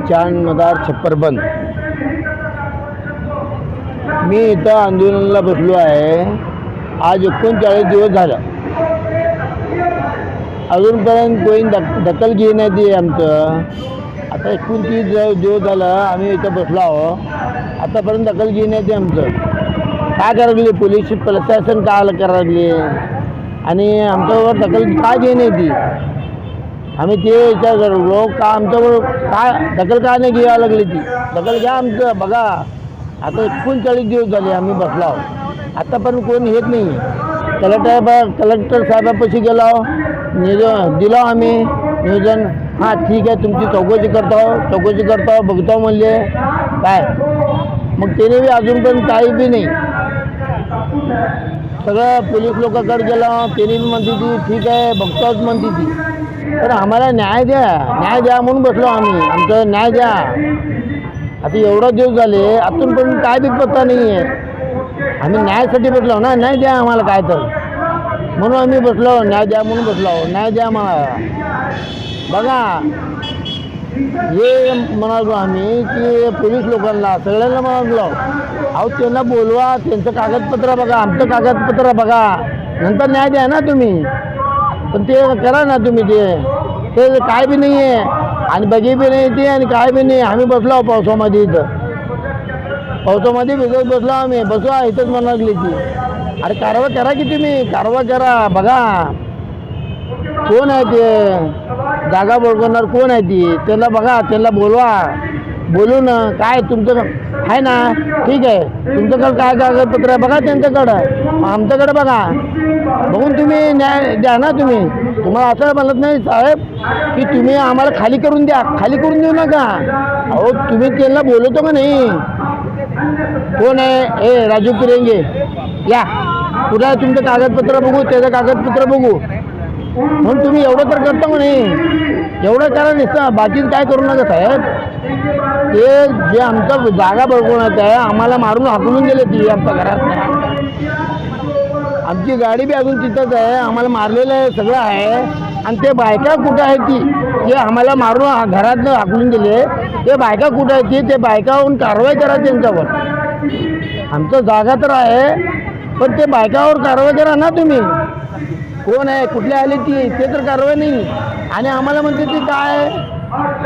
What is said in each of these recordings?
चांदमदार छप्पर बंद. मी इथं आंदोलनाला बसलो आहे. आज 39 दिवस झालं. अजूनपर्यंत कोणी दखल घेण्यात नाही आमचं. आता 29 दिवस झालं आम्ही इथं बसलो आहो. आतापर्यंत दखल घेण्यात आमचं काय करायला लागले. पोलीस प्रशासन काय करायला लागले आणि आमच्यावर दखल काय घेण्यात ती. आम्ही ते विचार करलो का आमच्यावर काय दखल काय नाही घ्यायला लागली. ती दखल घ्या आमचं बघा. आता 39 दिवस झाले आम्ही बसलो आहोत. आत्तापर्यंत कोण येत नाही. कलेक्टर साहेबापाशी गेलो, निवेदन दिलं आम्ही. नियोजन हां ठीक आहे तुमची चौकशी करतो बघतो म्हणले काय. मग त्याने बी अजूनपर्यंत काही बी नाही. सगळं पोलीस लोकांकडे गेलं. त्याने बी म्हणते ती ठीक आहे बघतोच म्हणते ती. तर आम्हाला न्याय द्या म्हणून बसलो आम्ही. आमचं न्याय द्या. आता एवढा दिवस झाले अजूनपर्यंत काय बी पत्ता नाही आहे. आम्ही न्यायासाठी बसलो ना. न्याय द्या आम्हाला काय तर म्हणून आम्ही बसलो. न्याय द्या म्हणून बसलो. न्याय द्या मला बघा. हे म्हणालो आम्ही की पोलीस लोकांना सगळ्यांना म्हणालो अहो त्यांना बोलवा. त्यांचं कागदपत्र बघा आमचं कागदपत्र बघा नंतर न्याय द्या ना तुम्ही. पण ते करा ना तुम्ही. ते काय बी नाही आहे आणि बघी बी नाही ते आणि काय बी नाही. आम्ही बसलो पावसामध्ये. इथं पावसामध्ये भिजत बसलो आम्ही. बसवा इथंच म्हणा लागली ती. अरे कारवाई करा की तुम्ही. कारवाई करा बघा. कोण आहे ते जागा बळकवणार कोण आहे ती. त्यांना बघा. त्यांना बोलवा. बोलून काय तुमचं आहे ना ठीक आहे. तुमच्याकडं काय कागदपत्र आहे बघा त्यांच्याकडं. आमच्याकडे बघा. बघून तुम्ही न्याय द्या ना. तुम्हाला असं म्हणत नाही साहेब की तुम्ही आम्हाला खाली करून द्या. खाली करून देऊ नका. अहो तुम्ही त्यांना बोलवतो का नाही. कोण आहे ए राजू पिरेंगे या. कुठं आहे तुमचं कागदपत्र बघू. त्याचं कागदपत्र बघू म्हणून तुम्ही एवढं तर करता का नाही. एवढं करा नसतं बाकीच काय करू नका साहेब. ते जे आमचं जागा बळकवण्यात आहे आम्हाला मारून हाकलून गेले ती आमच्या घरात. आमची गाडी बी अजून तिथंच आहे. आम्हाला मारलेलं आहे सगळं आहे. आणि ते बायका कुठं आहे ती जे आम्हाला मारून घरातनं हाकलून गेले ते बायका कुठं आहे ती. ते बायकावरून कारवाई करा त्यांच्यावर. आमचं जागा तर आहे पण ते बायकावर कारवाई करा ना तुम्ही. कोण आहे कुठले आले ती ते तर कारवाई नाही. आणि आम्हाला म्हणते ती काय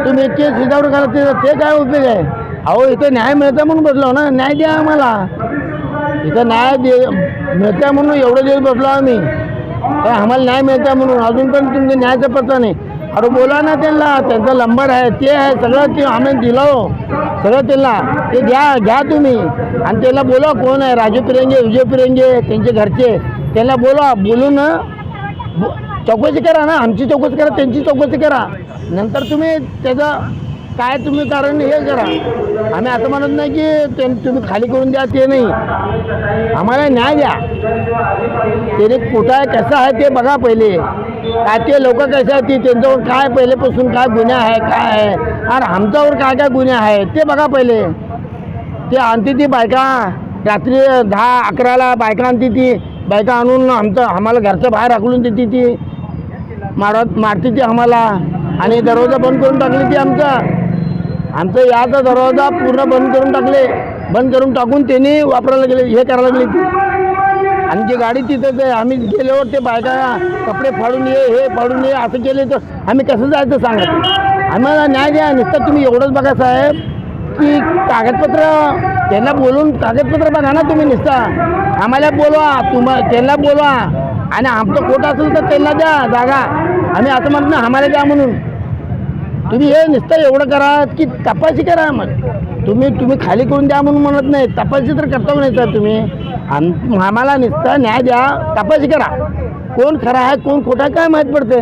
तुम्ही केस हिजावर करा ते काय उपयोग आहे. अहो इथं न्याय मिळता म्हणून बसलो ना. न्याय द्या आम्हाला. इथं न्याय मिळता म्हणून एवढं दिवस बसलो आम्ही. काय आम्हाला न्याय मिळता म्हणून अजून पण तुमचं न्यायाचा पत्ता नाही. अरे बोला ना त्यांना. त्यांचा नंबर आहे ते आहे सगळं ते आम्ही दिलो सगळं त्यांना. ते घ्या तुम्ही आणि त्यांना बोला कोण आहे राजू पिरेंगे विजय पिरेंगे त्यांचे घरचे. त्यांना बोला. बोलून चौकशी करा ना. आमची चौकशी करा त्यांची चौकशी करा. नंतर तुम्ही त्याचं काय तुम्ही कारण हे करा. आम्ही असं म्हणत नाही की तुम्ही खाली करून द्या ते नाही. आम्हाला न्याय द्या. त्याने कुठं आहे कसं आहे ते बघा पहिले. काय ते लोक कसे आहेत ती त्यांच्यावर काय पहिलेपासून काय गुन्हे आहे काय आहे आणि आमच्यावर काय काय गुन्हे आहेत ते बघा पहिले. ते आणते ती बायका रात्री 10-11ला बायका आणते ती. बायका आणून आम्हाला घरचं बाहेर हाकलून देते ती. मारते ती आम्हाला. आणि दरवाजा बंद करून टाकली ती आमचं याचा दरवाजा पूर्ण बंद करून टाकून त्यांनी वापरायला गेले हे करायला लागले ती. आणि जी गाडी तिथंच आहे. आम्ही गेल्यावर ते बायका कपडे फाडून हे फाडून असं केले तर आम्ही कसं जायचं सांगा. आम्हाला न्याय द्या. नुसतं तुम्ही एवढंच बघा साहेब की कागदपत्र त्यांना बोलून कागदपत्र बघा ना तुम्ही. नुसतं आम्हाला बोलवा. त्यांना बोलवा आणि आमचं खोटं असेल तर त्यांना द्या जागा. आम्ही असं म्हणत नाही आम्हाला द्या म्हणून. तुम्ही हे नुसतं एवढं करा की तपासी करा. मग तुम्ही खाली करून द्या म्हणून म्हणत नाही. तपासी तर करता नाही सर तुम्ही. आम्हाला नुसतं न्याय द्या. तपासी करा. कोण खरा आहे कोण खोटा आहे काय माहीत पडते.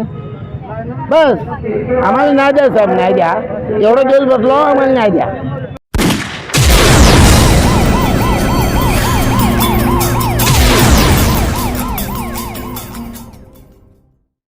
बस आम्हाला न्याय द्या साहेब. न्याय द्या. एवढं दिवस बसलो आम्हाला न्याय द्या.